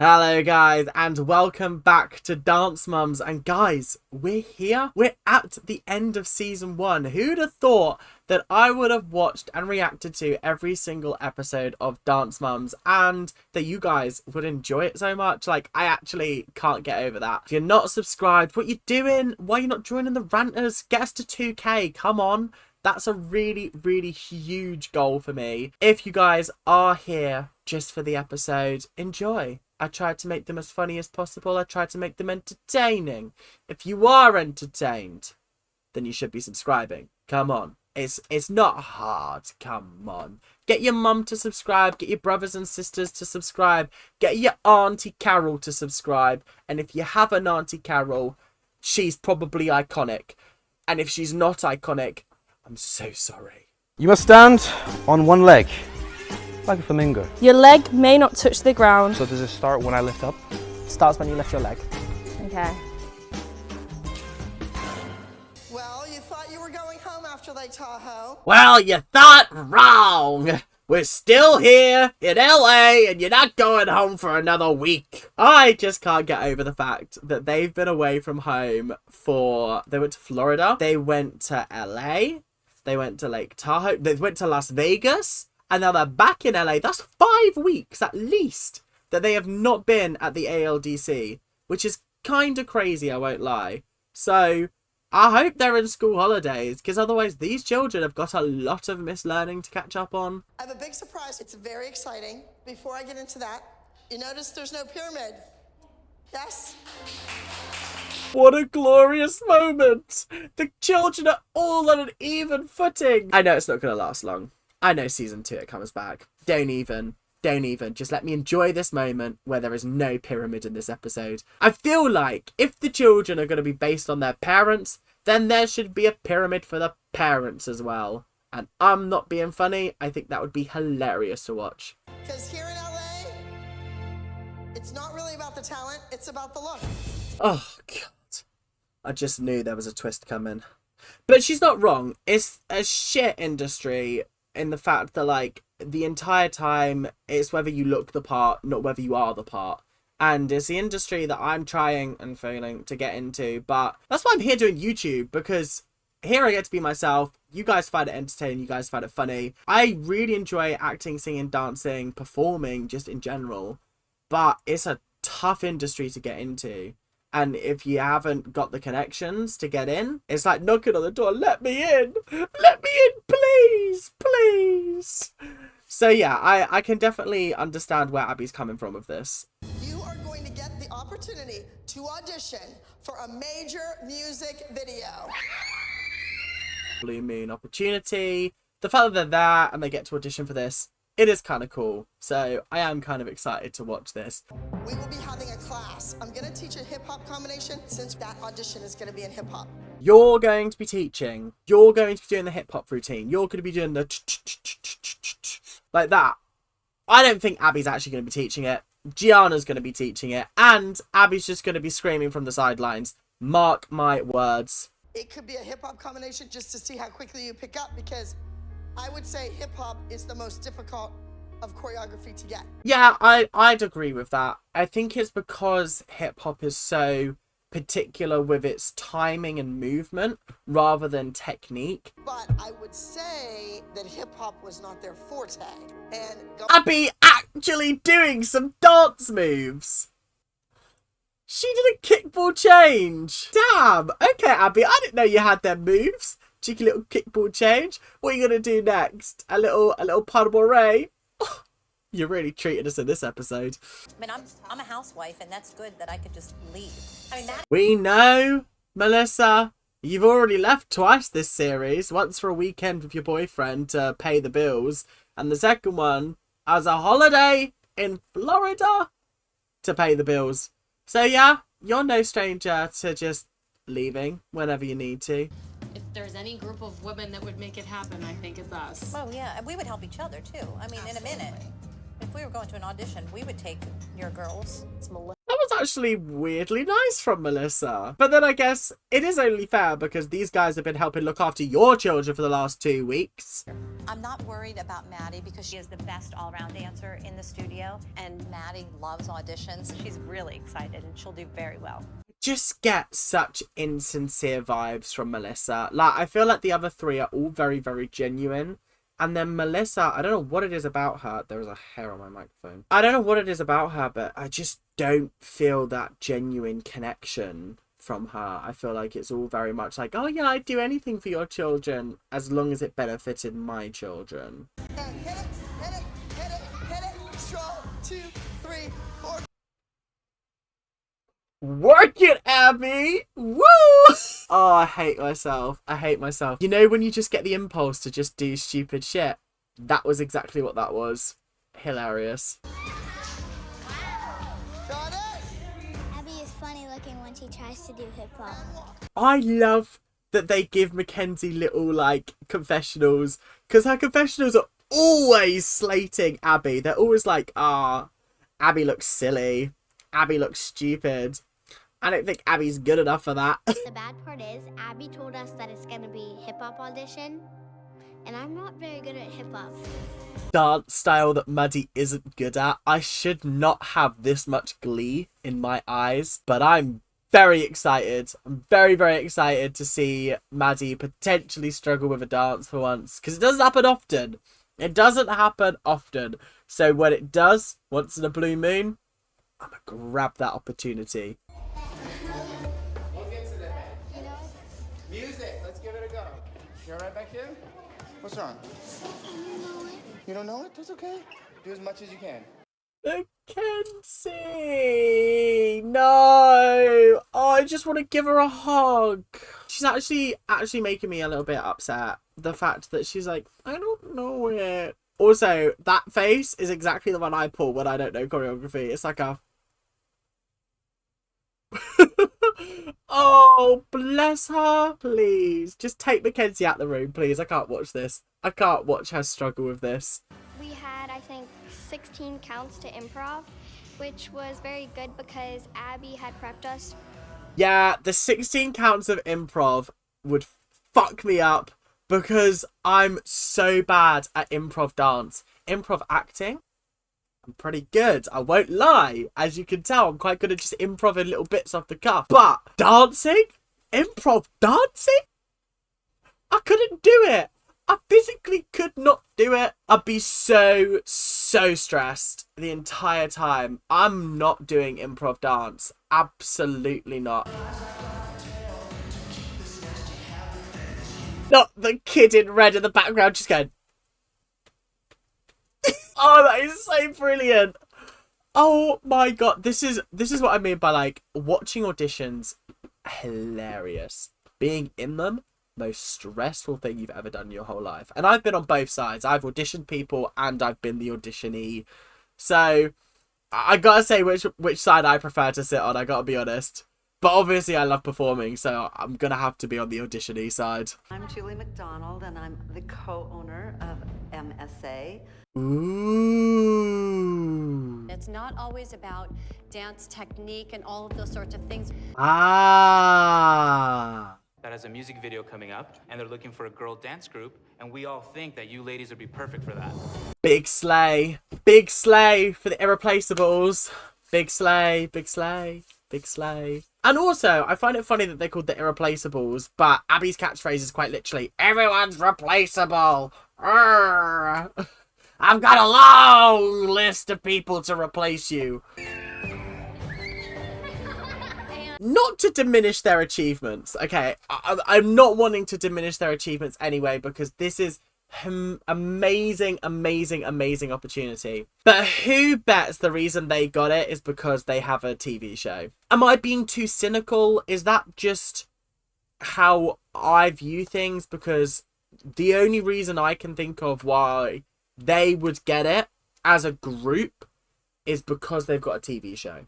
Hello guys and welcome back to Dance Mums. And guys, we're here. We're at the end of season 1. Who'd have thought that I would have watched and reacted to every single episode of Dance Mums and that you guys would enjoy it so much? Like, I actually can't get over that. If you're not subscribed, what you doing? Why are you not joining the ranters? Get us to 2k, come on. That's a really, really huge goal for me. If you guys are here just for the episode, enjoy. I tried to make them as funny as possible. I tried to make them entertaining. If you are entertained, then you should be subscribing. Come on. It's not hard. Come on. Get your mum to subscribe. Get your brothers and sisters to subscribe. Get your Auntie Carol to subscribe. And if you have an Auntie Carol, she's probably iconic. And if she's not iconic, I'm so sorry. You must stand on one leg, like a flamingo. Your leg may not touch the ground. So does it start when I lift up? Starts when you lift your leg. Okay. Well, you thought you were going home after Lake Tahoe. Well, you thought wrong. We're still here in LA and you're not going home for another week. I just can't get over the fact that they've been away from home they went to Florida, they went to LA, they went to Lake Tahoe, they went to Las Vegas, and now they're back in LA. That's 5 weeks at least that they have not been at the ALDC, which is kind of crazy, I won't lie. So I hope they're in school holidays, because otherwise these children have got a lot of mislearning to catch up on. I have a big surprise. It's very exciting. Before I get into that, you notice there's no pyramid. Yes? What a glorious moment! The children are all on an even footing. I know it's not going to last long. I know season 2 it comes back. Don't even. Just let me enjoy this moment where there is no pyramid in this episode. I feel like if the children are going to be based on their parents, then there should be a pyramid for the parents as well. And I'm not being funny. I think that would be hilarious to watch. Because here in LA, it's not really about the talent, it's about the look. Oh, God. I just knew there was a twist coming. But she's not wrong. It's a shit industry in the fact that, like, the entire time it's whether you look the part, not whether you are the part. And it's the industry that I'm trying and failing to get into. But that's why I'm here doing YouTube, because here I get to be myself. You guys find it entertaining. You guys find it funny. I really enjoy acting, singing, dancing, performing, just in general. But it's a tough industry to get into. And if you haven't got the connections to get in, it's like knocking on the door. Let me in. Let me in, please. Please. So yeah, I can definitely understand where Abby's coming from with this. You are going to get the opportunity to audition for a major music video. Blue Moon opportunity. The fact that they're there and they get to audition for this, it is kind of cool. So I am kind of excited to watch this. We will be having a class. I'm going to teach a hip-hop combination since that audition is going to be in hip-hop. You're going to be teaching. You're going to be doing the hip-hop routine. You're going to be doing the like that. I don't think Abby's actually going to be teaching it. Gianna's going to be teaching it. And Abby's just going to be screaming from the sidelines. Mark my words. It could be a hip-hop combination just to see how quickly you pick up, because I would say hip-hop is the most difficult of choreography to get. Yeah, I'd agree with that. I think it's because hip-hop is so particular with its timing and movement rather than technique. But I would say that hip-hop was not their forte. And Abby actually doing some dance moves. She did a kickball change. Damn. Okay, Abby, I didn't know you had them moves. Cheeky little kickball change. What are you going to do next? A little pas de bourrée? Oh, you really treated us in this episode. I mean, I'm a housewife, and that's good that I could just leave. I mean, that... We know, Melissa, you've already left twice this series. Once for a weekend with your boyfriend to pay the bills, and the second one as a holiday in Florida to pay the bills. So yeah, you're no stranger to just leaving whenever you need to. If there's any group of women that would make it happen, I think it's us. Oh, yeah, and we would help each other, too. I mean, in a minute. If we were going to an audition, we would take your girls. That was actually weirdly nice from Melissa. But then I guess it is only fair because these guys have been helping look after your children for the last 2 weeks. I'm not worried about Maddie because she is the best all-around dancer in the studio, and Maddie loves auditions. She's really excited and she'll do very well. Just get such insincere vibes from Melissa. Like, I feel like the other three are all very, very genuine. And then Melissa, I don't know what it is about her. There was a hair on my microphone. I don't know what it is about her, but I just don't feel that genuine connection from her. I feel like it's all very much like, oh yeah, I'd do anything for your children as long as it benefited my children. And hit it, hit it, hit it, hit it. Strong, 2, 3, 4. Work it, Abby! Woo! Oh, I hate myself. I hate myself. You know when you just get the impulse to just do stupid shit? That was exactly what that was. Hilarious. Got it. Abby is funny looking when she tries to do hip hop. I love that they give Mackenzie little, like, confessionals. Because her confessionals are always slating Abby. They're always like, Abby looks silly. Abby looks stupid. I don't think Abby's good enough for that. The bad part is, Abby told us that it's gonna be hip hop audition, and I'm not very good at hip hop. Dance style that Maddie isn't good at. I should not have this much glee in my eyes, but I'm very excited. I'm very, very excited to see Maddie potentially struggle with a dance for once, because it doesn't happen often. It doesn't happen often. So when it does, once in a blue moon, I'm gonna grab that opportunity. Music, let's give it a go. You all right back here? What's wrong? You don't know it? That's okay. Do as much as you can. Mackenzie! No! Oh, I just want to give her a hug. She's actually making me a little bit upset. The fact that she's like, I don't know it. Also, that face is exactly the one I pull when I don't know choreography. It's like a... Oh, bless her. Please, just take Mackenzie out the room, please. I can't watch this. I can't watch her struggle with this. We had, I think, 16 counts to improv, which was very good because Abby had prepped us. Yeah, the 16 counts of improv would fuck me up because I'm so bad at improv dance. Improv acting, I'm pretty good. I won't lie. As you can tell, I'm quite good at just improvising little bits off the cuff. But dancing? Improv dancing? I couldn't do it. I physically could not do it. I'd be so stressed the entire time. I'm not doing improv dance. Absolutely not. Not the kid in red in the background just going... Oh, that is so brilliant. Oh my god. This is what I mean by, like, watching auditions, hilarious. Being in them, most stressful thing you've ever done in your whole life. And I've been on both sides. I've auditioned people and I've been the auditionee. So I gotta say which side I prefer to sit on, I gotta be honest. But obviously I love performing, so I'm gonna have to be on the auditionee side. I'm Julie McDonald and I'm the co-owner of MSA. Ooh. It's not always about dance technique and all of those sorts of things. Ah. That has a music video coming up, and they're looking for a girl dance group, and we all think that you ladies would be perfect for that. Big slay. Big slay for the Irreplaceables. Big slay, big slay, big slay. And also, I find it funny that they're called the Irreplaceables, but Abby's catchphrase is quite literally, everyone's replaceable. Arrgh. I've got a long list of people to replace you. Not to diminish their achievements, okay? I'm not wanting to diminish their achievements anyway, because this is amazing, amazing, amazing opportunity. But who bets the reason they got it is because they have a TV show? Am I being too cynical? Is that just how I view things? Because the only reason I can think of why they would get it as a group is because they've got a TV show.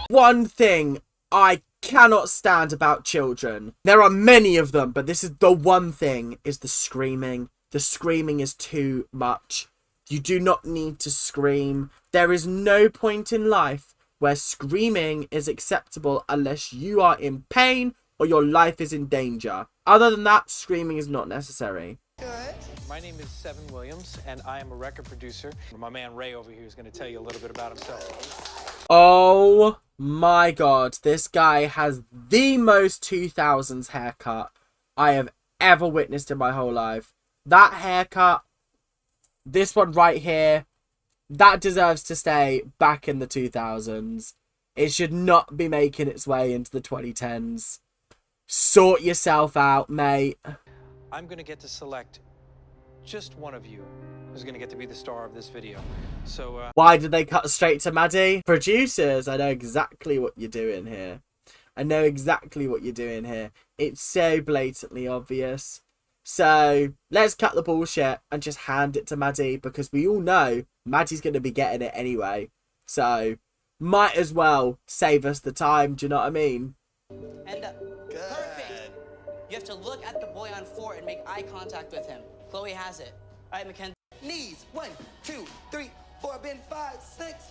One thing I cannot stand about children, there are many of them, but this is the one thing, is the screaming. The screaming is too much. You do not need to scream. There is no point in life where screaming is acceptable unless you are in pain or your life is in danger. Other than that, screaming is not necessary. My name is Seven Williams, and I am a record producer. My man Ray over here is going to tell you a little bit about himself. Oh my god, this guy has the most 2000s haircut I have ever witnessed in my whole life. That haircut, this one right here, that deserves to stay back in the 2000s. It should not be making its way into the 2010s. Sort yourself out, mate. I'm going to get to select just one of you who's going to get to be the star of this video. So, Why did they cut straight to Maddie? Producers, I know exactly what you're doing here. I know exactly what you're doing here. It's so blatantly obvious. So, let's cut the bullshit and just hand it to Maddie, because we all know Maddie's going to be getting it anyway. So, might as well save us the time, do you know what I mean? And perfect. You have to look at the boy on 4 and make eye contact with him. Chloe has it. All right, Mackenzie. Knees. 1, 2, 3, 4, bend 5, 6.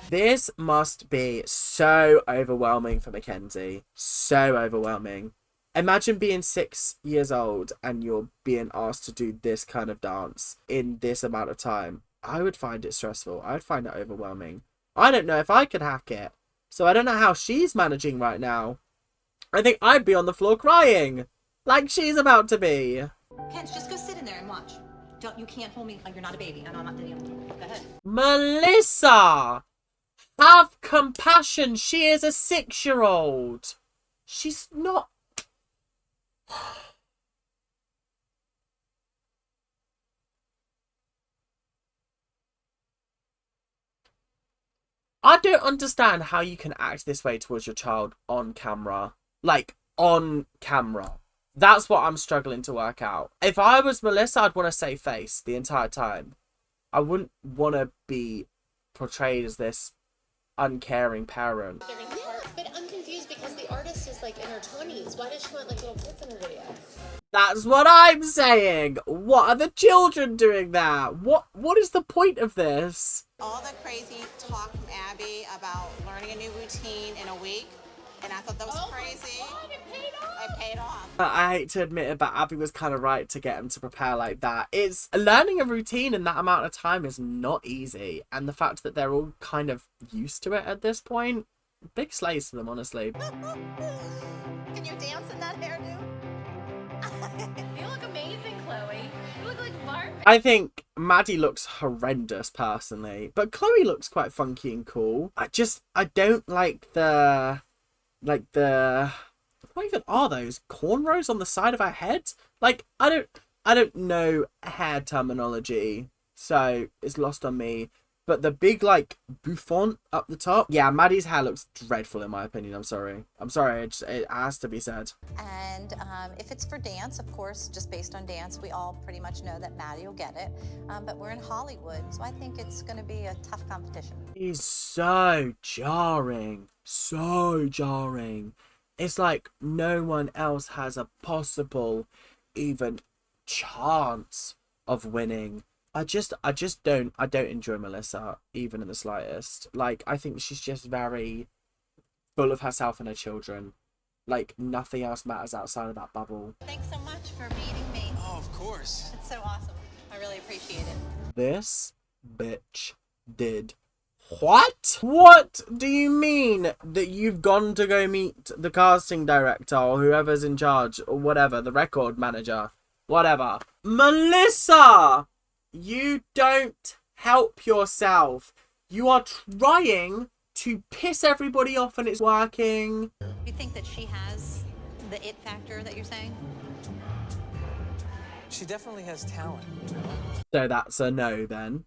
This must be so overwhelming for Mackenzie. So overwhelming. Imagine being 6 years old and you're being asked to do this kind of dance in this amount of time. I would find it stressful. I would find it overwhelming. I don't know if I could hack it. So I don't know how she's managing right now. I think I'd be on the floor crying. Like she's about to be. Kent, just go sit in there and watch. You can't hold me. You're not a baby. I'm not doing it. Go ahead. Melissa! Have compassion. She is a 6-year-old. She's not... I don't understand how you can act this way towards your child on camera. Like, on camera. That's what I'm struggling to work out. If I was Melissa, I'd want to save face the entire time. I wouldn't want to be portrayed as this uncaring parent. But I'm confused because the artist is like in her 20s. Why does she want like little kids in her video? That's what I'm saying. What are the children doing there? What is the point of this? All the crazy talk from Abby about learning a new routine in a week, and I thought that was crazy. My God, it paid off. It paid off. I hate to admit it, but Abby was kind of right to get him to prepare like that. It's learning a routine in that amount of time is not easy, and the fact that they're all kind of used to it at this point, big slays for them, honestly. Can you dance in that hairdo? You look amazing, Chloe. You look like Barbie. I think Maddie looks horrendous personally, but Chloe looks quite funky and cool. I don't like what even are those cornrows on the side of her head? Like, I don't know hair terminology, so it's lost on me. But the big like bouffant up the top, yeah, Maddie's hair looks dreadful in my opinion. I'm sorry, it has to be said. And if it's for dance, of course, just based on dance, we all pretty much know that Maddie will get it. But we're in Hollywood, so I think it's going to be a tough competition. It's so jarring, so jarring. It's like no one else has a possible even chance of winning. I don't enjoy Melissa even in the slightest. Like, I think she's just very full of herself and her children. Like, nothing else matters outside of that bubble. Thanks so much for meeting me. Oh, of course. It's so awesome. I really appreciate it. This bitch did what? What do you mean that you've gone to go meet the casting director or whoever's in charge or whatever, the record manager, whatever? Melissa! You don't help yourself. You are trying to piss everybody off and it's working. You think that she has the it factor that you're saying? She definitely has talent. So that's a no then.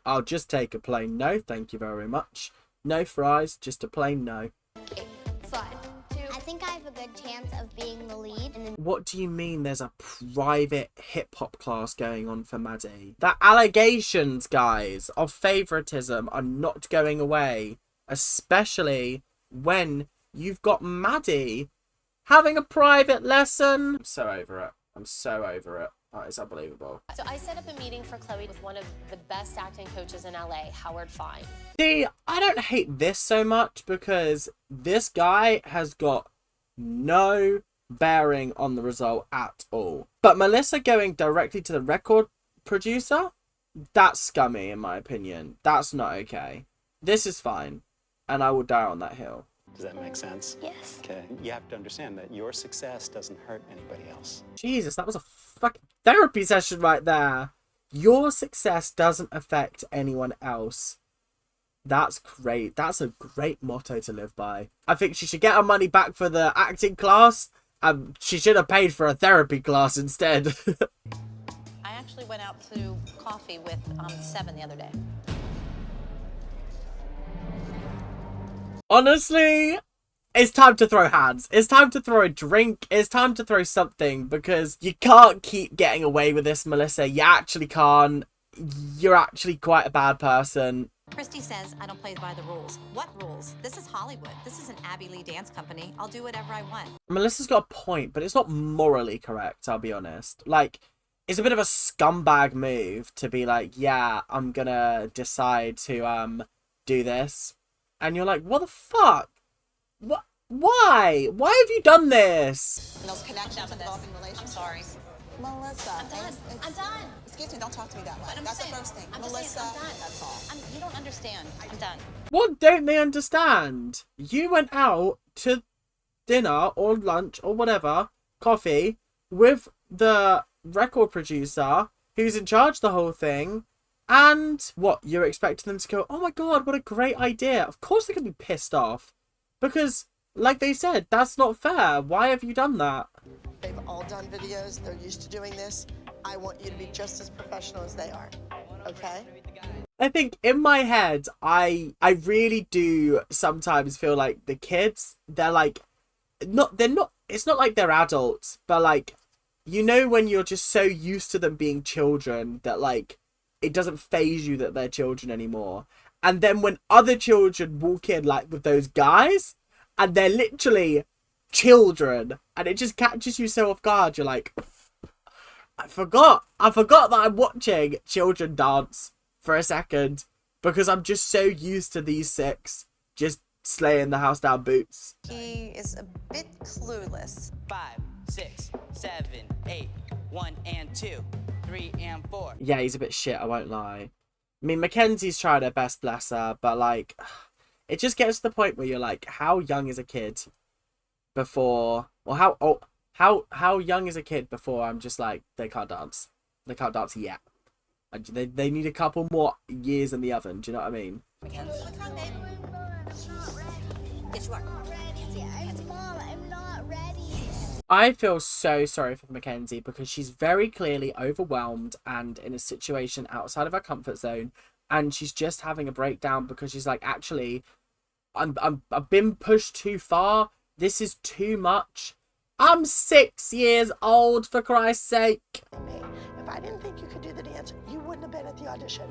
I'll just take a plain no, thank you very much. No fries, just a plain no. Slide. 2. I think I have a good chance of being the lead. And then What do you mean there's a private hip-hop class going on for Maddie? The allegations, guys, of favoritism are not going away. Especially when you've got Maddie having a private lesson. I'm so over it. I'm so over it. Oh, it's unbelievable. So I set up a meeting for Chloe with one of the best acting coaches in LA, Howard Fine. See, I don't hate this so much because this guy has got no bearing on the result at all. But Melissa going directly to the record producer, that's scummy in my opinion. That's not okay. This is fine, and I will die on that hill. Does that make sense? Yes. Okay. You have to understand that your success doesn't hurt anybody else. Jesus, that was a fucking therapy session right there. Your success doesn't affect anyone else. That's great. That's a great motto to live by. I think she should get her money back for the acting class. She should have paid for a therapy class instead. I actually went out to coffee with Seven the other day. Honestly, it's time to throw hands. It's time to throw a drink. It's time to throw something because you can't keep getting away with this, Melissa. You actually can't. You're actually quite a bad person. Christy says I don't play by the rules. What rules? This is Hollywood. This is an Abby Lee dance company. I'll do whatever I want. Melissa's got a point, but it's not morally correct, I'll be honest. Like, it's a bit of a scumbag move to be like, yeah, I'm gonna decide to do this. And you're like, what the fuck? What? Why? Why have you done this? And those connections involving relationships. I'm sorry. Melissa. I'm done. I'm done. Excuse me, don't talk to me that way. But I'm That's saying- the first thing. I'm just Melissa, saying, I'm done. that's all. You don't understand. I'm done. What don't they understand? You went out to dinner or lunch or whatever, coffee, with the record producer who's in charge of the whole thing. And what, you're expecting them to go, oh my god, what a great idea. Of course they're going to be pissed off. Because, like they said, that's not fair. Why have you done that? They've all done videos. They're used to doing this. I want you to be just as professional as they are. Okay? I think in my head, I really do sometimes feel like the kids, they're like, it's not like they're adults, but like, you know when you're just so used to them being children that like, it doesn't faze you that they're children anymore. And then when other children walk in like with those guys, and they're literally children, and it just catches you so off guard, you're like, I forgot that I'm watching children dance for a second because I'm just so used to these six just slaying the house down boots. He is a bit clueless. 5, 6, 7, 8, 1 and 2, 3 and 4. Yeah, he's a bit shit, I won't lie. I mean, Mackenzie's tried her best, bless her, but like, it just gets to the point where you're like, how young is a kid before, or how young is a kid before I'm just like, they can't dance. They can't dance yet. They need a couple more years in the oven, do you know what I mean? Yes, you are. Mom, I'm not ready. I feel so sorry for Mackenzie because she's very clearly overwhelmed and in a situation outside of her comfort zone, and she's just having a breakdown because she's like, actually, I've been pushed too far. This is too much. I'm 6 years old, for Christ's sake. If I didn't think you could do the dance, you wouldn't have been at the audition.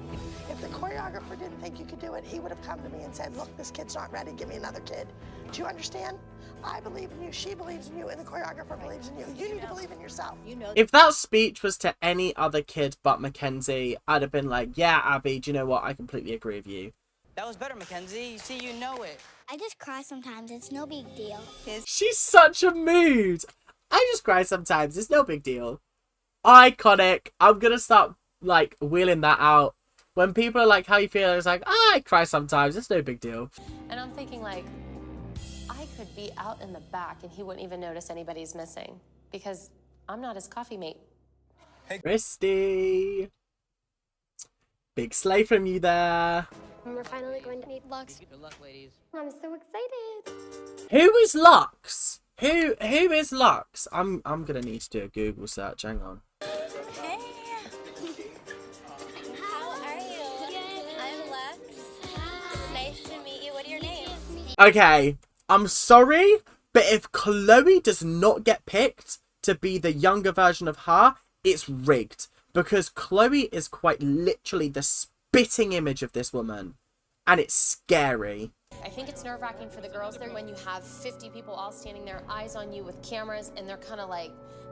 If the choreographer didn't think you could do it, he would have come to me and said, look, this kid's not ready, give me another kid. Do you understand? I believe in you, she believes in you, and the choreographer believes in you. You need to believe in yourself. You know. If that speech was to any other kid but Mackenzie, I'd have been like, yeah, Abby, do you know what? I completely agree with you. That was better, Mackenzie. You see, you know it. I just cry sometimes. It's no big deal. She's such a mood. I just cry sometimes. It's no big deal. Iconic. I'm gonna start like wheeling that out. When people are like, how you feel? It's like, I cry sometimes. It's no big deal. And I'm thinking like, I could be out in the back and he wouldn't even notice anybody's missing because I'm not his coffee mate. Christy. Big slay from you there. We're finally going to meet Lux. Good luck, ladies. I'm so excited. Who is Lux? Who is Lux? I'm gonna need to do a Google search. Hang on. Hey. How are you? I'm Lex. Nice to meet you. What are your names? Okay, I'm sorry, but if Chloe does not get picked to be the younger version of her, it's rigged. Because Chloe is quite literally the spitting image of this woman. And it's scary. I think it's nerve-wracking for the girls there when you have 50 people all standing there, eyes on you with cameras, and they're kind of like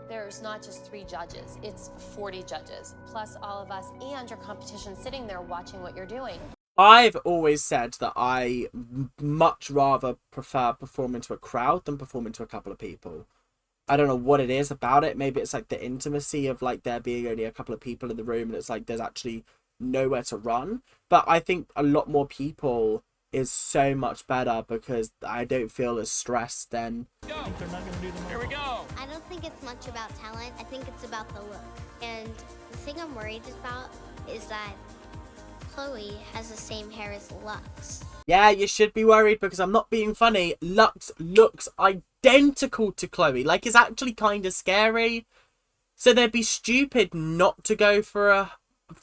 there's not just 3 judges, it's 40 judges, plus all of us and your competition sitting there watching what you're doing. I've always said that I much rather prefer performing to a crowd than performing to a couple of people. I don't know what it is about it. Maybe it's like the intimacy of like there being only a couple of people in the room and it's like there's actually nowhere to run. But I think a lot more people is so much better because I don't feel as stressed then. Here we go. I don't think it's much about talent. I think it's about the look. And the thing I'm worried about is that Chloe has the same hair as Lux. Yeah, you should be worried because I'm not being funny. Lux looks identical to Chloe. Like, it's actually kind of scary. So they'd be stupid not to go for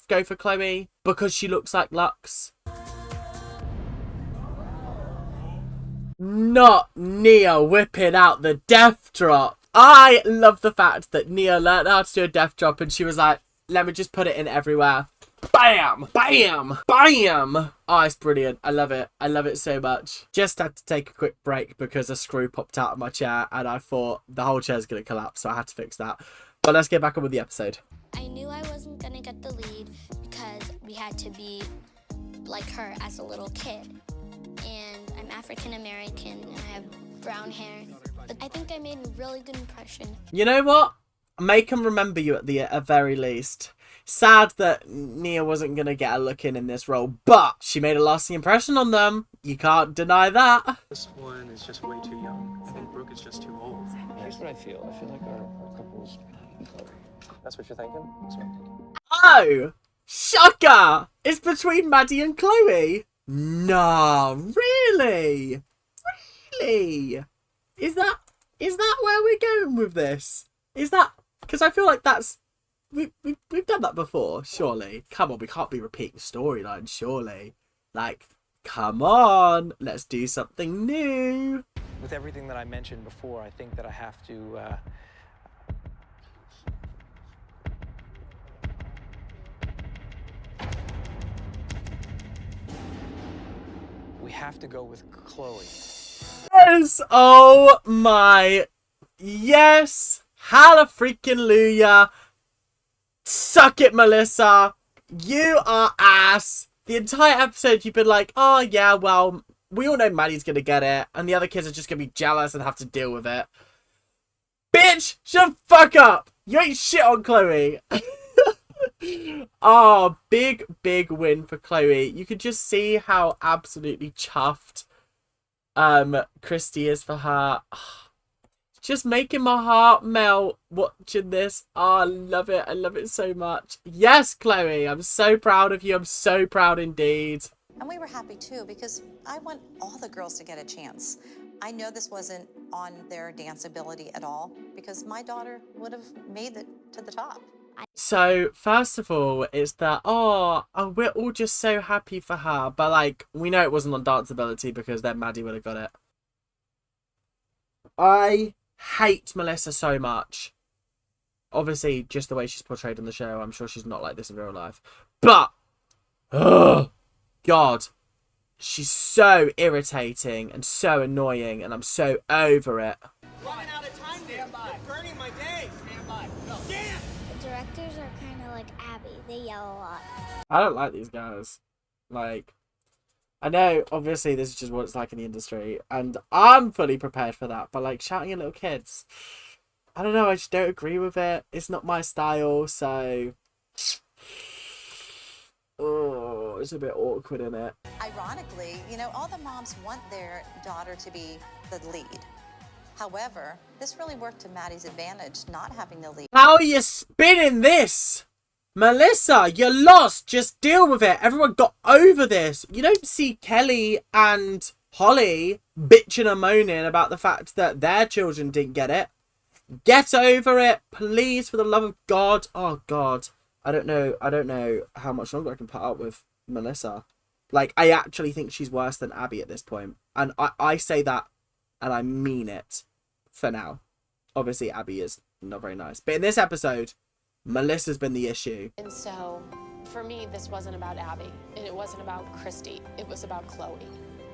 Chloe because she looks like Lux. Not Nia whipping out the death drop. I love the fact that Nia learned how to do a death drop and she was like, let me just put it in everywhere. Bam! Bam! Bam! Oh, it's brilliant. I love it. I love it so much. Just had to take a quick break because a screw popped out of my chair and I thought the whole chair's going to collapse, so I had to fix that. But let's get back on with the episode. I knew I wasn't going to get the lead because we had to be like her as a little kid. And I'm African American and I have brown hair. But I think I made a really good impression. You know what? Make them remember you at the very least. Sad that Nia wasn't going to get a look in this role, but she made a lasting impression on them. You can't deny that. This one is just way too young. I think Brooke is just too old. Here's what I feel. I feel like our couple's... That's what you're thinking? That's what I'm thinking. Oh! Shocker! It's between Maddie and Chloe. No, really? Really? Is that where we're going with this? Is that... Because I feel like that's... We've done that before, surely. Come on, we can't be repeating storylines, surely. Like, come on, let's do something new. With everything that I mentioned before, I think that I have to... We have to go with Chloe. Yes! Oh my... Yes! Hallelujah! Suck it, Melissa. You are ass. The entire episode you've been like, oh yeah, well, we all know Maddie's gonna get it, and the other kids are just gonna be jealous and have to deal with it. Bitch, shut the fuck up. You ain't shit on Chloe. Oh, big win for Chloe. You could just see how absolutely chuffed Christy is for her. Just making my heart melt watching this. Oh, I love it. I love it so much. Yes, Chloe, I'm so proud of you. I'm so proud indeed. And we were happy too because I want all the girls to get a chance. I know this wasn't on their dance ability at all because my daughter would have made it to the top. So, first of all, it's that, oh, we're all just so happy for her. But, like, we know it wasn't on dance ability because then Maddie would have got it. I hate Melissa so much. Obviously, just the way she's portrayed on the show. I'm sure she's not like this in real life. But, oh, God. She's so irritating and so annoying, and I'm so over it. Running out of time. Stand by. Burning my day. Stand by. Go. Damn! The directors are kind of like Abby. They yell a lot. I don't like these guys. Like, I know, obviously, this is just what it's like in the industry, and I'm fully prepared for that, but, like, shouting at little kids, I don't know, I just don't agree with it. It's not my style, so... Oh, it's a bit awkward, isn't it? Ironically, you know, all the moms want their daughter to be the lead. However, this really worked to Maddie's advantage, not having the lead. How are you spinning this? Melissa, you're lost. Just deal with it. Everyone got over this. You don't see Kelly and Holly bitching and moaning about the fact that their children didn't get it. Get over it, please, for the love of God. Oh, God. I don't know how much longer I can put up with Melissa. Like, I actually think she's worse than Abby at this point. And I say that, and I mean it for now. Obviously, Abby is not very nice. But in this episode, Melissa's been the issue. And so, for me, this wasn't about Abby, and it wasn't about Christy. It was about Chloe,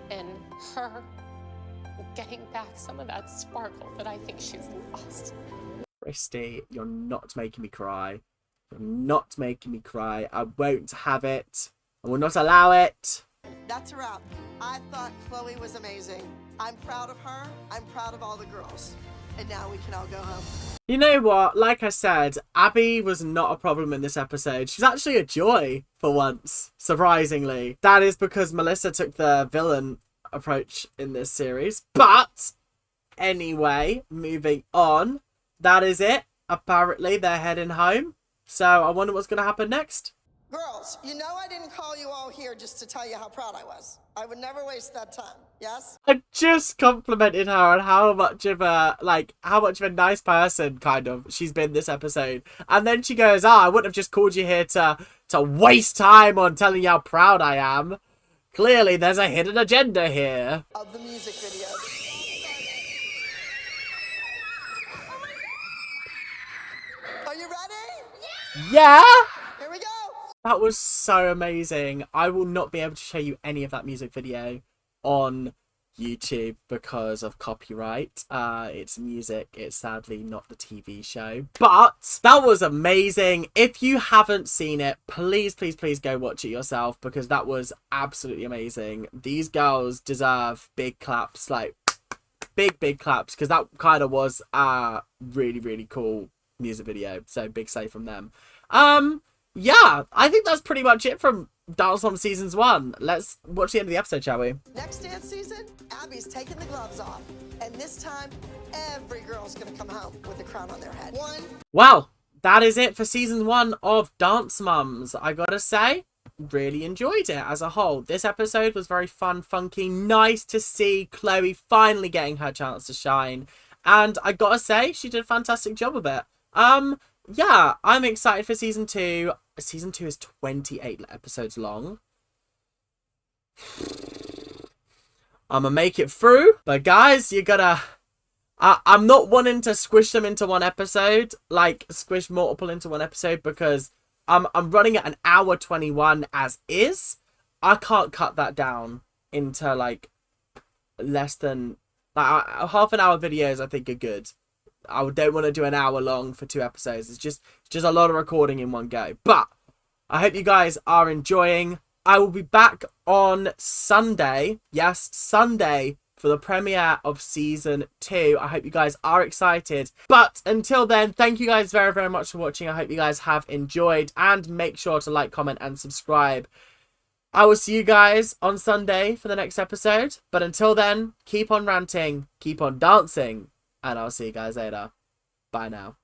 and her getting back some of that sparkle that I think she's lost. Christy, you're not making me cry. You're not making me cry. I won't have it. I will not allow it. That's a wrap. I thought Chloe was amazing. I'm proud of her. I'm proud of all the girls. And now we can all go home. You know what? Like I said, Abby was not a problem in this episode. She's actually a joy for once, surprisingly. That is because Melissa took the villain approach in this series. But anyway, moving on. That is it. Apparently, they're heading home. So I wonder what's going to happen next. Girls, you know I didn't call you all here just to tell you how proud I was. I would never waste that time, yes? I just complimented her on how much of a nice person, kind of, she's been this episode. And then she goes, I wouldn't have just called you here to waste time on telling you how proud I am. Clearly, there's a hidden agenda here. Of the music video. Are you ready? Yeah? Here we go. That was so amazing. I will not be able to show you any of that music video on YouTube because of copyright. It's music. It's sadly not the TV show. But that was amazing. If you haven't seen it, please, please, please go watch it yourself because that was absolutely amazing. These girls deserve big claps, like big claps, because that kind of was a really, really cool music video. So big say from them. Yeah, I think that's pretty much it from Dance Mom Seasons 1. Let's watch the end of the episode, shall we? Next dance season, Abby's taking the gloves off. And this time, every girl's gonna come home with a crown on their head. Well, that is it for Season 1 of Dance Mums. I gotta say, really enjoyed it as a whole. This episode was very fun, funky. Nice to see Chloe finally getting her chance to shine. And I gotta say, she did a fantastic job of it. Yeah, I'm excited for Season 2. Season 2 is 28 episodes long. I'm gonna make it through. But guys, you gotta... I'm not wanting to squish them into one episode. Like, squish multiple into one episode. Because I'm running at an hour 21 as is. I can't cut that down into, like, less than... Like, half an hour videos, I think, are good. I don't want to do an hour long for 2 episodes. It's just a lot of recording in one go. But I hope you guys are enjoying. I will be back on Sunday. Yes, Sunday for the premiere of Season 2. I hope you guys are excited. But until then, thank you guys very, very much for watching. I hope you guys have enjoyed. And make sure to like, comment, and subscribe. I will see you guys on Sunday for the next episode. But until then, keep on ranting, keep on dancing. And I'll see you guys later. Bye now.